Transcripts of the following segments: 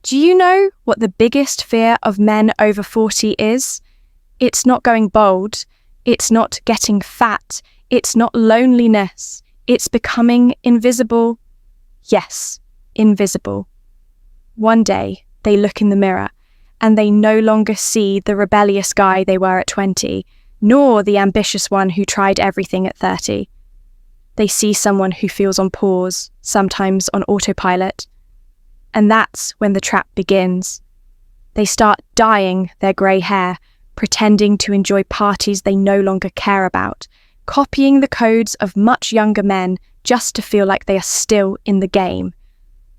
Do you know what the biggest fear of men over 40 is? It's not going bald. It's not getting fat. It's not loneliness. It's becoming invisible. Yes, invisible. One day, they look in the mirror and they no longer see the rebellious guy they were at 20, nor the ambitious one who tried everything at 30. They see someone who feels on pause, sometimes on autopilot. And that's when the trap begins. They start dyeing their grey hair, pretending to enjoy parties they no longer care about, copying the codes of much younger men just to feel like they are still in the game.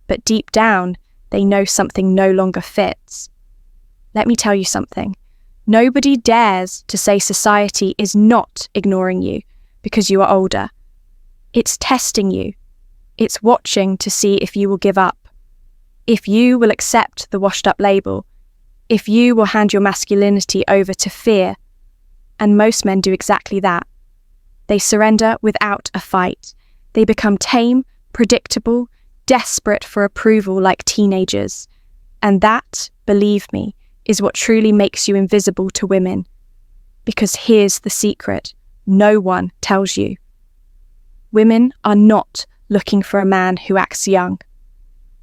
But deep down, they know something no longer fits. Let me tell you something. Nobody dares to say society is not ignoring you because you are older. It's testing you. It's watching to see if you will give up, if you will accept the washed-up label, if you will hand your masculinity over to fear. And most men do exactly that. They surrender without a fight. They become tame, predictable, desperate for approval like teenagers. And that, believe me, is what truly makes you invisible to women. Because here's the secret: no one tells you. Women are not looking for a man who acts young.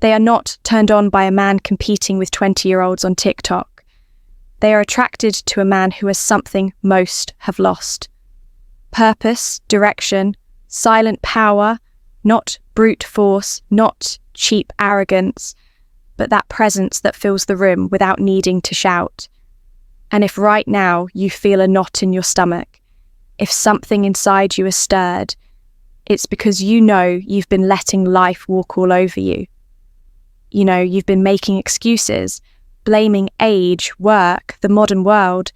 They are not turned on by a man competing with 20-year-olds on TikTok. They are attracted to a man who has something most have lost. Purpose, direction, silent power, not brute force, not cheap arrogance, but that presence that fills the room without needing to shout. And if right now you feel a knot in your stomach, if something inside you is stirred, it's because you know you've been letting life walk all over you. You know, you've been making excuses, blaming age, work, the modern world,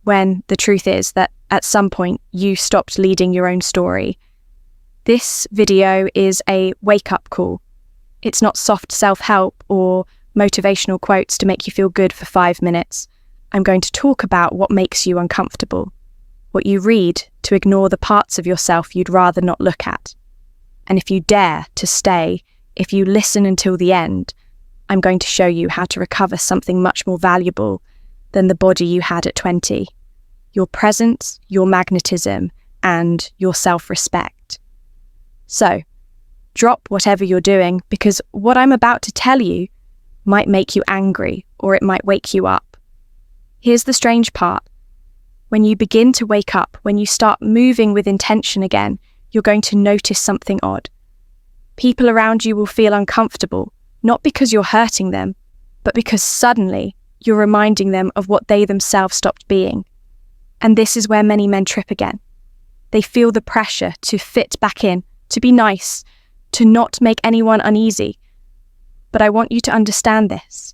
when the truth is that at some point you stopped leading your own story. This video is a wake-up call. It's not soft self-help or motivational quotes to make you feel good for 5 minutes. I'm going to talk about what makes you uncomfortable, what you read to ignore the parts of yourself you'd rather not look at. And if you dare to stay, if you listen until the end, I'm going to show you how to recover something much more valuable than the body you had at 20. Your presence, your magnetism, and your self-respect. So, drop whatever you're doing, because what I'm about to tell you might make you angry, or it might wake you up. Here's the strange part. When you begin to wake up, when you start moving with intention again, you're going to notice something odd. People around you will feel uncomfortable, not because you're hurting them, but because suddenly you're reminding them of what they themselves stopped being. And this is where many men trip again. They feel the pressure to fit back in, to be nice, to not make anyone uneasy. But I want you to understand this.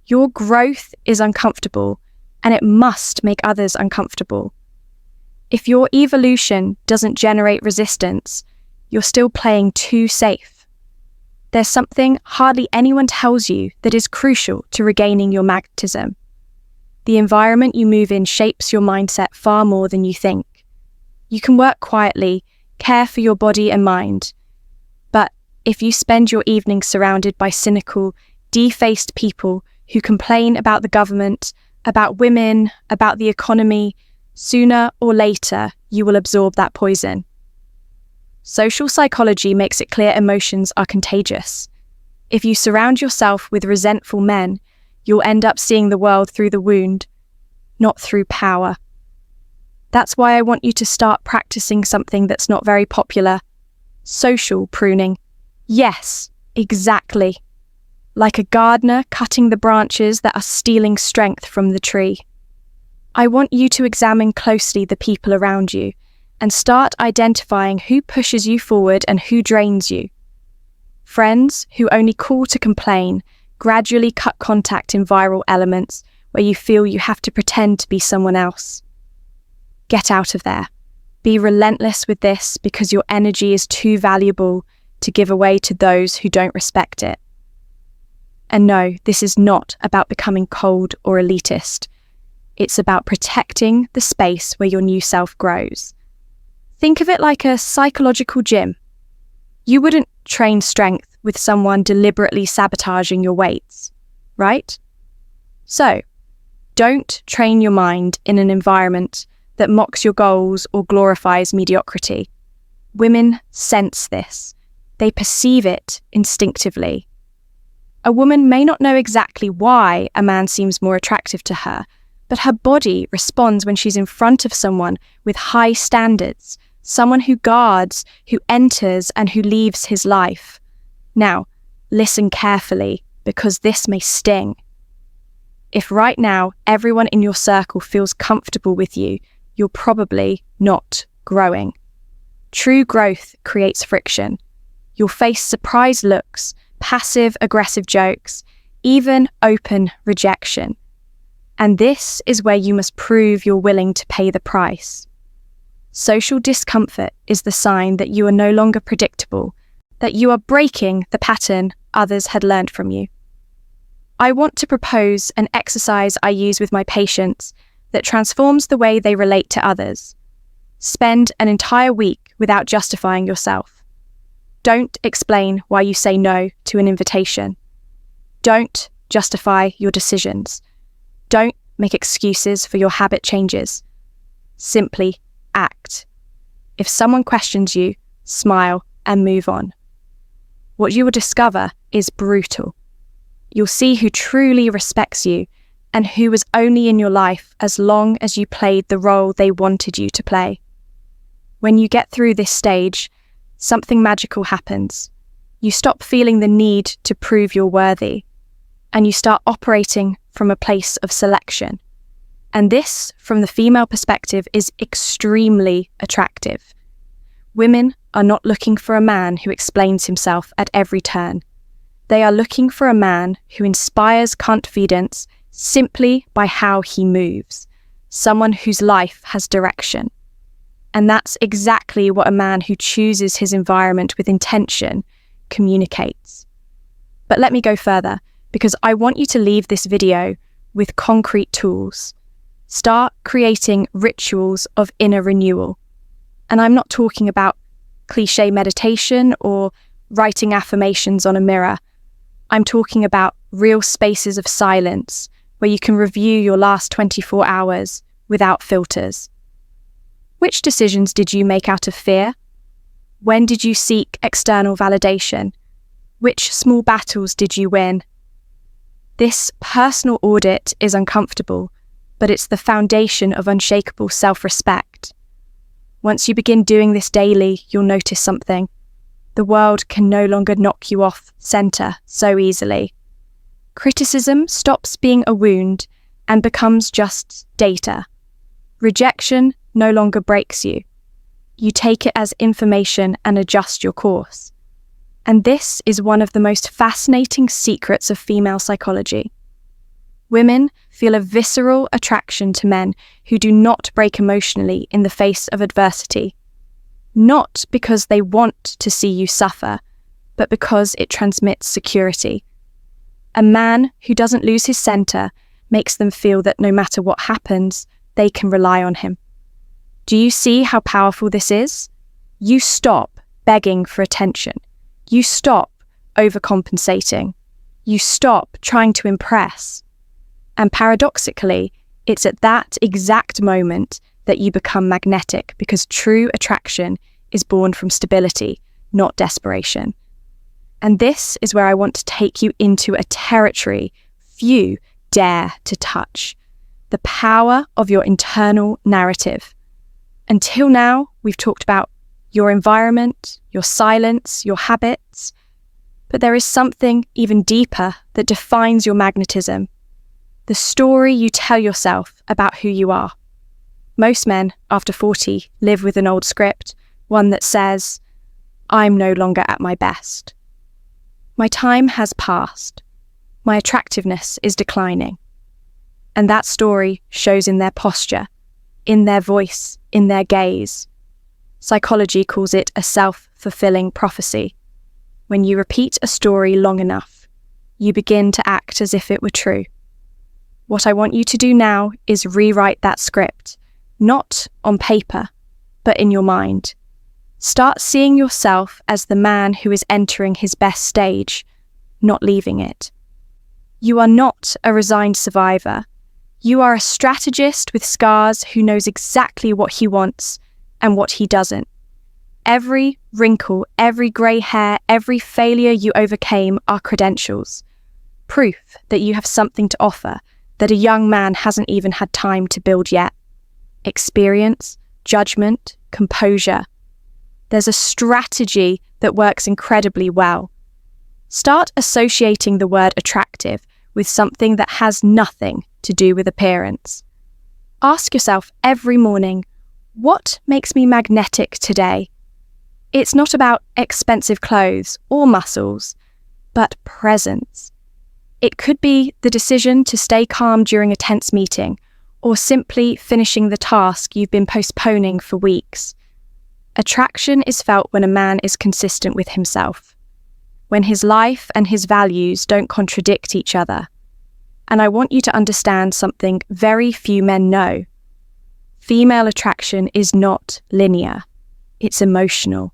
Your growth is uncomfortable, and it must make others uncomfortable. If your evolution doesn't generate resistance, you're still playing too safe. There's something hardly anyone tells you that is crucial to regaining your magnetism. The environment you move in shapes your mindset far more than you think. You can work quietly, care for your body and mind. But if you spend your evenings surrounded by cynical, defaced people who complain about the government, about women, about the economy, sooner or later you will absorb that poison. Social psychology makes it clear emotions are contagious. If you surround yourself with resentful men, you'll end up seeing the world through the wound, not through power. That's why I want you to start practicing something that's not very popular. Social pruning. Yes, exactly. Like a gardener cutting the branches that are stealing strength from the tree. I want you to examine closely the people around you and start identifying who pushes you forward and who drains you. Friends who only call to complain gradually cut contact in viral elements where you feel you have to pretend to be someone else. Get out of there. Be relentless with this, because your energy is too valuable to give away to those who don't respect it. And no, this is not about becoming cold or elitist. It's about protecting the space where your new self grows. Think of it like a psychological gym. You wouldn't train strength with someone deliberately sabotaging your weights. right? So, don't train your mind in an environment that mocks your goals or glorifies mediocrity. Women sense this. They perceive it instinctively. A woman may not know exactly why a man seems more attractive to her, but her body responds when she's in front of someone with high standards, someone who guards, who enters, and who leaves his life. Now, listen carefully, because this may sting. If right now everyone in your circle feels comfortable with you, you're probably not growing. True growth creates friction. You'll face surprise looks, passive-aggressive jokes, even open rejection. And this is where you must prove you're willing to pay the price. Social discomfort is the sign that you are no longer predictable, that you are breaking the pattern others had learned from you. I want to propose an exercise I use with my patients that transforms the way they relate to others. Spend an entire week without justifying yourself. Don't explain why you say no to an invitation. Don't justify your decisions. Don't make excuses for your habit changes. Simply act. If someone questions you, smile and move on. What you will discover is brutal. You'll see who truly respects you and who was only in your life as long as you played the role they wanted you to play. When you get through this stage, something magical happens. You stop feeling the need to prove you're worthy, and you start operating from a place of selection. And this, from the female perspective, is extremely attractive. Women are not looking for a man who explains himself at every turn. They are looking for a man who inspires confidence simply by how he moves, someone whose life has direction. And that's exactly what a man who chooses his environment with intention communicates. But let me go further, because I want you to leave this video with concrete tools. Start creating rituals of inner renewal. And I'm not talking about cliche meditation or writing affirmations on a mirror. I'm talking about real spaces of silence where you can review your last 24 hours without filters. Which decisions did you make out of fear? When did you seek external validation? Which small battles did you win? This personal audit is uncomfortable, but it's the foundation of unshakable self-respect. Once you begin doing this daily, you'll notice something. The world can no longer knock you off center so easily. Criticism stops being a wound and becomes just data. Rejection no longer breaks you. You take it as information and adjust your course. And this is one of the most fascinating secrets of female psychology. Women feel a visceral attraction to men who do not break emotionally in the face of adversity. Not because they want to see you suffer, but because it transmits security. A man who doesn't lose his center makes them feel that no matter what happens, they can rely on him. Do you see how powerful this is? You stop begging for attention. You stop overcompensating. You stop trying to impress. And paradoxically, it's at that exact moment that you become magnetic, because true attraction is born from stability, not desperation. And this is where I want to take you into a territory few dare to touch: the power of your internal narrative. Until now, we've talked about your environment, your silence, your habits, but there is something even deeper that defines your magnetism: the story you tell yourself about who you are. Most men after 40 live with an old script, one that says, "I'm no longer at my best. My time has passed. My attractiveness is declining." And that story shows in their posture, in their voice, in their gaze. Psychology calls it a self-fulfilling prophecy. When you repeat a story long enough, you begin to act as if it were true. What I want you to do now is rewrite that script, not on paper, but in your mind. Start seeing yourself as the man who is entering his best stage, not leaving it. You are not a resigned survivor. You are a strategist with scars who knows exactly what he wants and what he doesn't. Every wrinkle, every grey hair, every failure you overcame are credentials. Proof that you have something to offer that a young man hasn't even had time to build yet. Experience, judgment, composure. There's a strategy that works incredibly well. Start associating the word attractive with something that has nothing to do with appearance. Ask yourself every morning, what makes me magnetic today? It's not about expensive clothes or muscles, but presence. It could be the decision to stay calm during a tense meeting, or simply finishing the task you've been postponing for weeks. Attraction is felt when a man is consistent with himself, when his life and his values don't contradict each other. And I want you to understand something very few men know. Female attraction is not linear. It's emotional.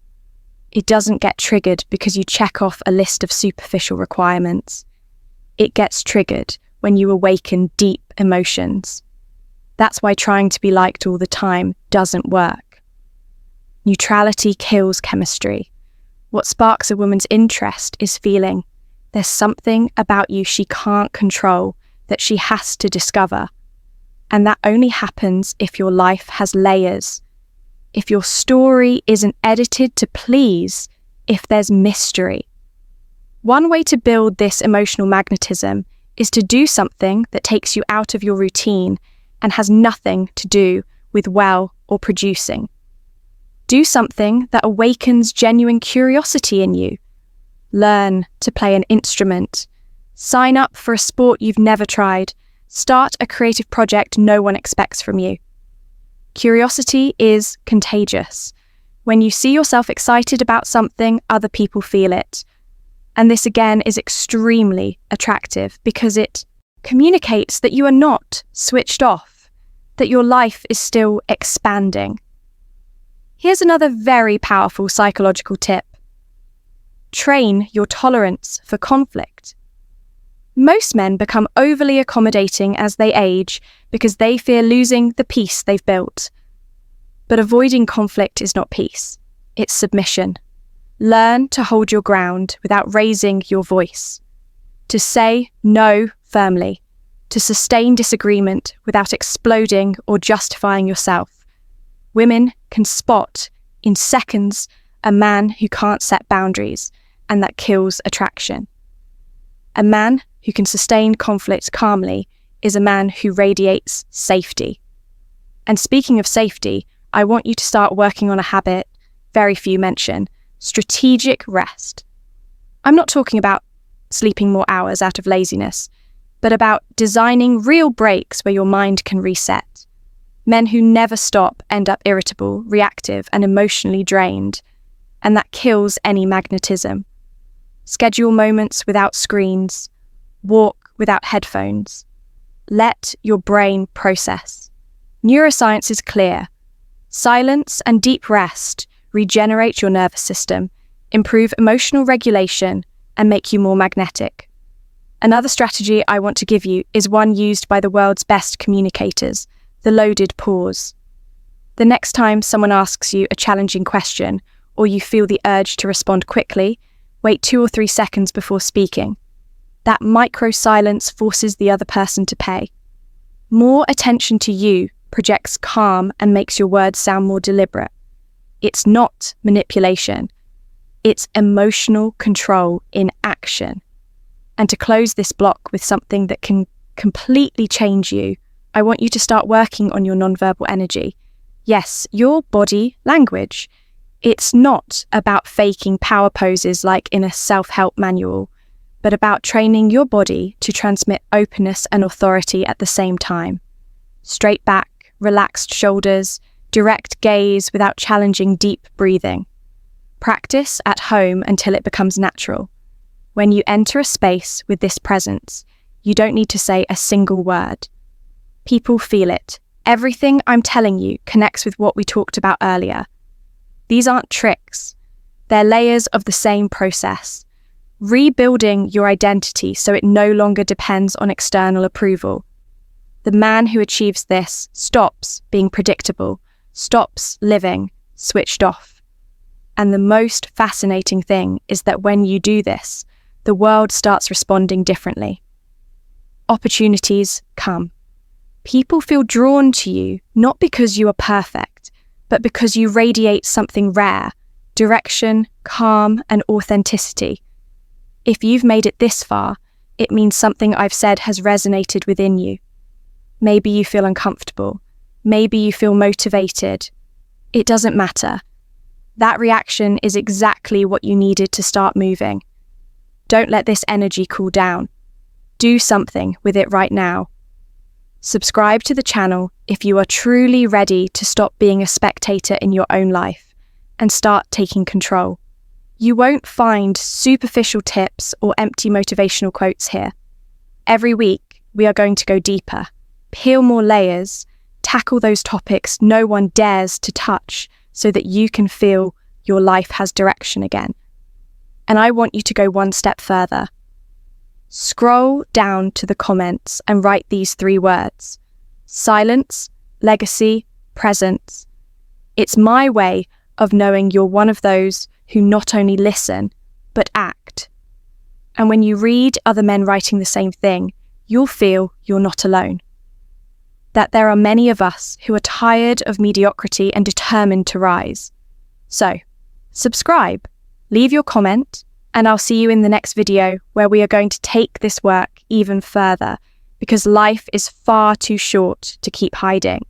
It doesn't get triggered because you check off a list of superficial requirements. It gets triggered when you awaken deep emotions. That's why trying to be liked all the time doesn't work. Neutrality kills chemistry. What sparks a woman's interest is feeling there's something about you she can't control that she has to discover. And that only happens if your life has layers. If your story isn't edited to please, if there's mystery. One way to build this emotional magnetism is to do something that takes you out of your routine and has nothing to do with well or producing. Do something that awakens genuine curiosity in you. Learn to play an instrument. Sign up for a sport you've never tried. Start a creative project no one expects from you. Curiosity is contagious. When you see yourself excited about something, other people feel it. And this again is extremely attractive because it communicates that you are not switched off, that your life is still expanding. Here's another very powerful psychological tip. Train your tolerance for conflict. Most men become overly accommodating as they age because they fear losing the peace they've built. But avoiding conflict is not peace, it's submission. Learn to hold your ground without raising your voice. To say no firmly. To sustain disagreement without exploding or justifying yourself. Women can spot in seconds a man who can't set boundaries, and that kills attraction. A man who can sustain conflict calmly is a man who radiates safety. And speaking of safety, I want you to start working on a habit very few mention: strategic rest. I'm not talking about sleeping more hours out of laziness, but about designing real breaks where your mind can reset. Men who never stop end up irritable, reactive, and emotionally drained, and that kills any magnetism. Schedule moments without screens. Walk without headphones. Let your brain process. Neuroscience is clear. Silence and deep rest regenerate your nervous system, improve emotional regulation, and make you more magnetic. Another strategy I want to give you is one used by the world's best communicators, the loaded pause. The next time someone asks you a challenging question, or you feel the urge to respond quickly, wait 2 or 3 seconds before speaking. That micro-silence forces the other person to pay. More attention to you projects calm and makes your words sound more deliberate. It's not manipulation. It's emotional control in action. And to close this block with something that can completely change you, I want you to start working on your nonverbal energy. Yes, your body language. It's not about faking power poses like in a self-help manual, but about training your body to transmit openness and authority at the same time. Straight back, relaxed shoulders, direct gaze without challenging deep breathing. Practice at home until it becomes natural. When you enter a space with this presence, you don't need to say a single word. People feel it. Everything I'm telling you connects with what we talked about earlier. These aren't tricks. They're layers of the same process. rebuilding your identity so it no longer depends on external approval. The man who achieves this stops being predictable, stops living switched off. And the most fascinating thing is that when you do this, the world starts responding differently. Opportunities come. People feel drawn to you, not because you are perfect, but because you radiate something rare: direction, calm, and authenticity. If you've made it this far, it means something I've said has resonated within you. Maybe you feel uncomfortable. Maybe you feel motivated. It doesn't matter. That reaction is exactly what you needed to start moving. Don't let this energy cool down. Do something with it right now. Subscribe to the channel if you are truly ready to stop being a spectator in your own life and start taking control. You won't find superficial tips or empty motivational quotes here. Every week, we are going to go deeper, peel more layers, tackle those topics no one dares to touch so that you can feel your life has direction again. And I want you to go one step further. Scroll down to the comments and write these 3 words: silence, legacy, presence. It's my way of knowing you're one of those who not only listen, but act. And when you read other men writing the same thing, you'll feel you're not alone. That there are many of us who are tired of mediocrity and determined to rise. So, subscribe, leave your comment, and I'll see you in the next video where we are going to take this work even further, because life is far too short to keep hiding.